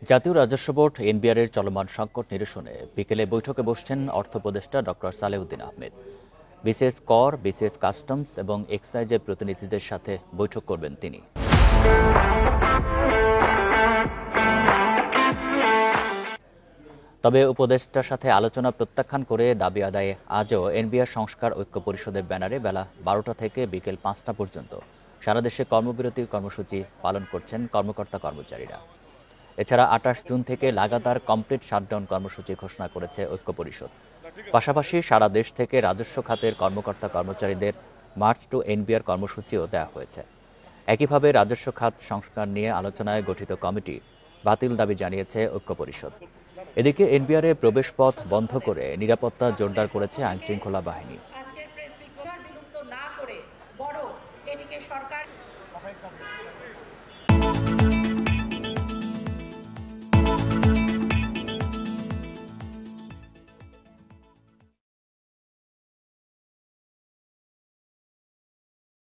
জাতীয় রাজস্ব board NBR এর চলমান সংকট নিরসনে বিকেলে বৈঠকে বসছেন অর্থ উপদেষ্টা ডক্টর সালেউদ্দিন আহমেদ। বিসিএস কর, বিসিএস কাস্টমস এবং এক্সাইজের প্রতিনিধিদের সাথে বৈঠক করবেন তিনি। তবে উপদেষ্টার সাথে আলোচনা প্রত্যাখ্যান করে দাবি আদায়ে আজও এনবিআর সংস্কার ঐক্য পরিষদের ব্যানারে বেলা 12টা থেকে বিকেল 5টা পর্যন্ত সারা দেশে কর্মবিরতি কর্মসূচি পালন করছেন কর্মকর্তা-কর্মচারীরা। এছাড়া 28 জুন থেকে লাগাতার কমপ্লিট শাটডাউন কর্মসূচি ঘোষণা করেছে ঐক্য পরিষদ। পাশাপাশি সারা দেশ থেকে রাজস্ব খাতের কর্মকর্তা-কর্মচারীদের মার্চ টু এনবিআর কর্মসূচিও দেওয়া হয়েছে। একইভাবে রাজস্ব খাত সংস্কার নিয়ে আলোচনায় গঠিত কমিটি বাতিল দাবি জানিয়েছে ঐক্য পরিষদ। এদিকে এনবিআর এ প্রবেশপথ বন্ধ করে নিরাপত্তা জোরদার করেছে আইনশৃঙ্খলা বাহিনী।